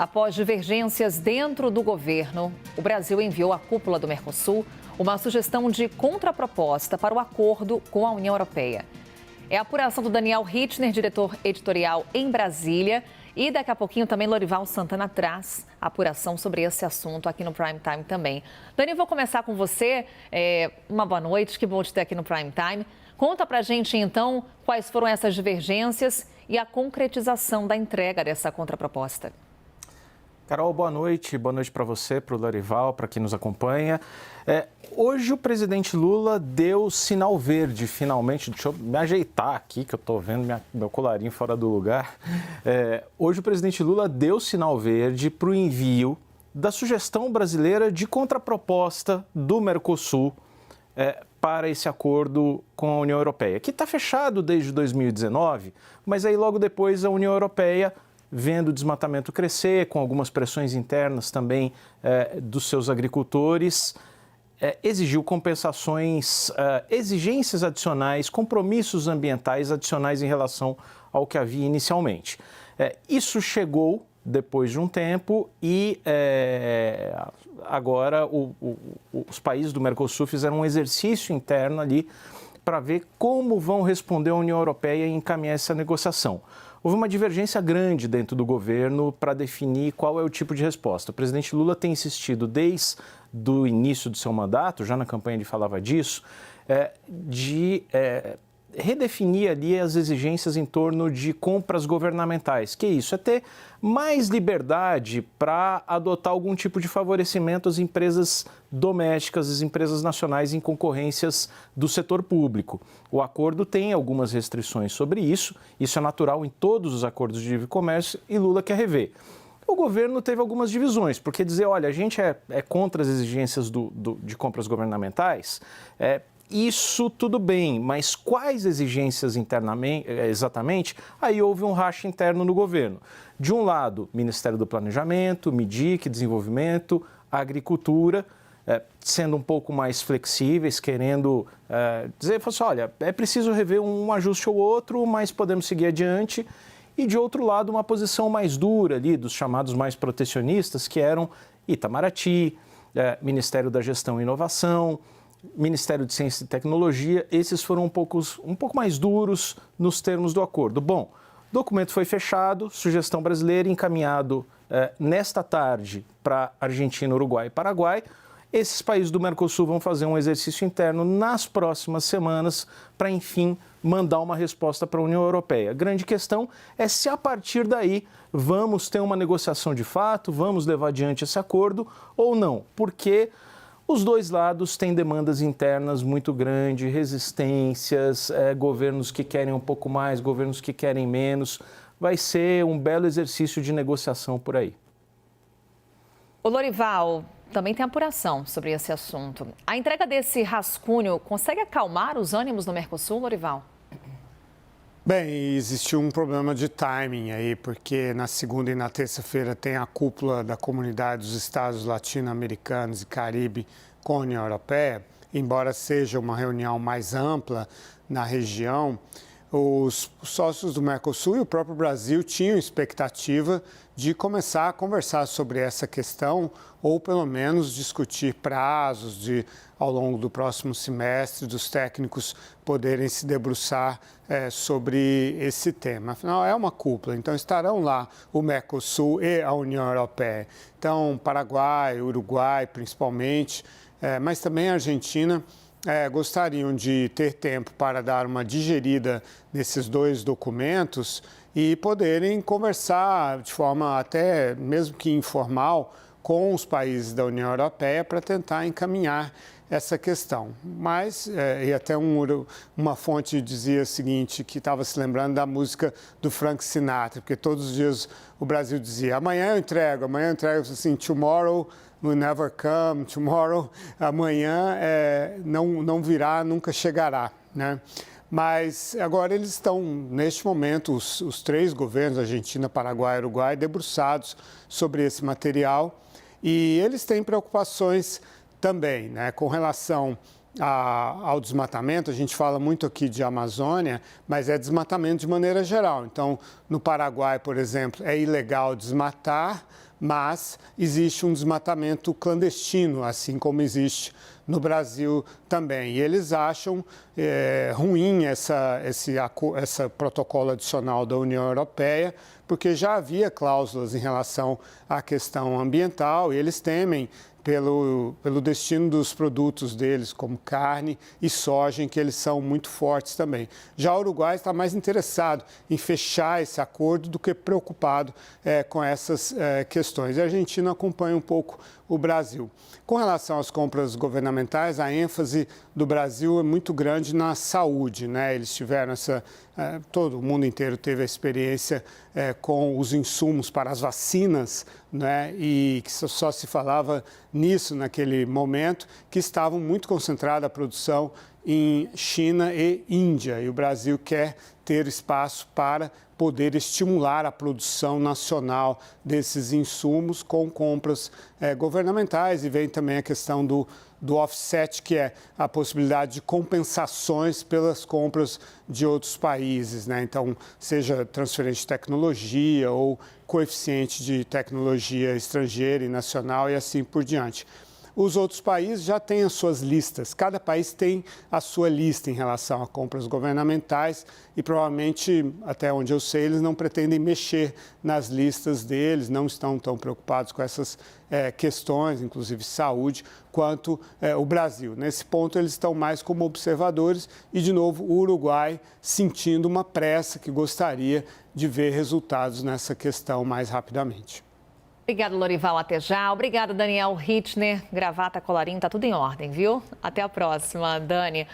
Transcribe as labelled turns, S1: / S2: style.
S1: Após divergências dentro do governo, o Brasil enviou à cúpula do Mercosul uma sugestão de contraproposta para o acordo com a União Europeia. É a apuração do Daniel Rittner, diretor editorial em Brasília. E daqui a pouquinho também Lorival Santana traz a apuração sobre esse assunto aqui no Prime Time também. Dani, vou começar com você. Uma boa noite, que bom te ter aqui no Prime Time. Conta pra gente então quais foram essas divergências e a concretização da entrega dessa contraproposta.
S2: Carol, boa noite para você, para o Lorival, para quem nos acompanha. Hoje o presidente Lula deu sinal verde, finalmente. Deixa eu me ajeitar aqui, que eu estou vendo meu colarinho fora do lugar. Hoje o presidente Lula deu sinal verde para o envio da sugestão brasileira de contraproposta do Mercosul para esse acordo com a União Europeia, que está fechado desde 2019, mas aí logo depois a União Europeia, vendo o desmatamento crescer, com algumas pressões internas também dos seus agricultores, exigiu compensações, exigências adicionais, compromissos ambientais adicionais em relação ao que havia inicialmente. Isso chegou depois de um tempo e agora os países do Mercosul fizeram um exercício interno ali para ver como vão responder a União Europeia e encaminhar essa negociação. Houve uma divergência grande dentro do governo para definir qual é o tipo de resposta. O presidente Lula tem insistido desde o início do seu mandato, já na campanha ele falava disso, de redefinir ali as exigências em torno de compras governamentais. Que é isso? É ter mais liberdade para adotar algum tipo de favorecimento às empresas domésticas, às empresas nacionais em concorrências do setor público. O acordo tem algumas restrições sobre isso é natural em todos os acordos de livre comércio e Lula quer rever. O governo teve algumas divisões, porque dizer, olha, a gente é contra as exigências de compras governamentais, isso tudo bem, mas quais exigências internamente, exatamente? Aí houve um racha interno no governo. De um lado, Ministério do Planejamento, MIDIC, Desenvolvimento, Agricultura, sendo um pouco mais flexíveis, querendo dizer, assim, olha, é preciso rever um ajuste ou outro, mas podemos seguir adiante. E, de outro lado, uma posição mais dura ali dos chamados mais protecionistas, que eram Itamaraty, Ministério da Gestão e Inovação, Ministério de Ciência e Tecnologia. Esses foram um pouco mais duros nos termos do acordo. Bom, o documento foi fechado, sugestão brasileira, encaminhado nesta tarde para Argentina, Uruguai e Paraguai. Esses países do Mercosul vão fazer um exercício interno nas próximas semanas para, enfim, mandar uma resposta para a União Europeia. A grande questão é se, a partir daí, vamos ter uma negociação de fato, vamos levar adiante esse acordo ou não, porque os dois lados têm demandas internas muito grandes, resistências, governos que querem um pouco mais, governos que querem menos. Vai ser um belo exercício de negociação por aí.
S1: O Lorival, também tem apuração sobre esse assunto. A entrega desse rascunho consegue acalmar os ânimos no Mercosul, Lorival?
S3: Bem, existiu um problema de timing aí, porque na segunda e na terça-feira tem a cúpula da Comunidade dos Estados Latino-Americanos e Caribe com a União Europeia. Embora seja uma reunião mais ampla na região, os sócios do Mercosul e o próprio Brasil tinham expectativa de começar a conversar sobre essa questão ou pelo menos discutir prazos ao longo do próximo semestre, dos técnicos poderem se debruçar sobre esse tema. Afinal, é uma cúpula, então estarão lá o Mercosul e a União Europeia. Então, Paraguai, Uruguai principalmente, mas também a Argentina, gostariam de ter tempo para dar uma digerida nesses dois documentos e poderem conversar de forma até mesmo que informal com os países da União Europeia para tentar encaminhar essa questão. Mas, e até uma fonte dizia o seguinte, que estava se lembrando da música do Frank Sinatra, porque todos os dias o Brasil dizia, amanhã eu entrego, assim, tomorrow will never come, tomorrow, amanhã não virá, nunca chegará, né? Mas agora eles estão, neste momento, os três governos, Argentina, Paraguai e Uruguai, debruçados sobre esse material e eles têm preocupações também, né, com relação ao desmatamento. A gente fala muito aqui de Amazônia, mas é desmatamento de maneira geral. Então, no Paraguai, por exemplo, é ilegal desmatar, mas existe um desmatamento clandestino, assim como existe no Brasil também. E eles acham ruim esse protocolo adicional da União Europeia, porque já havia cláusulas em relação à questão ambiental e eles temem pelo destino dos produtos deles, como carne e soja, em que eles são muito fortes também. Já o Uruguai está mais interessado em fechar esse acordo do que preocupado com essas questões. A Argentina acompanha um pouco o Brasil. Com relação às compras governamentais, a ênfase do Brasil é muito grande na saúde, né? Eles tiveram todo o mundo inteiro teve a experiência com os insumos para as vacinas, né? E que só se falava nisso naquele momento, que estavam muito concentrada a produção em China e Índia. E o Brasil quer ter espaço para poder estimular a produção nacional desses insumos com compras governamentais. E vem também a questão do offset, que é a possibilidade de compensações pelas compras de outros países, né? Então, seja transferência de tecnologia ou coeficiente de tecnologia estrangeira e nacional e assim por diante. Os outros países já têm as suas listas. Cada país tem a sua lista em relação a compras governamentais e provavelmente, até onde eu sei, eles não pretendem mexer nas listas deles, não estão tão preocupados com essas questões, inclusive saúde, quanto o Brasil. Nesse ponto, eles estão mais como observadores e, de novo, o Uruguai sentindo uma pressa que gostaria de ver resultados nessa questão mais rapidamente.
S1: Obrigada, Lorival. Até já. Obrigada, Daniel Hittner. Gravata, colarinho, tá tudo em ordem, viu? Até a próxima, Dani.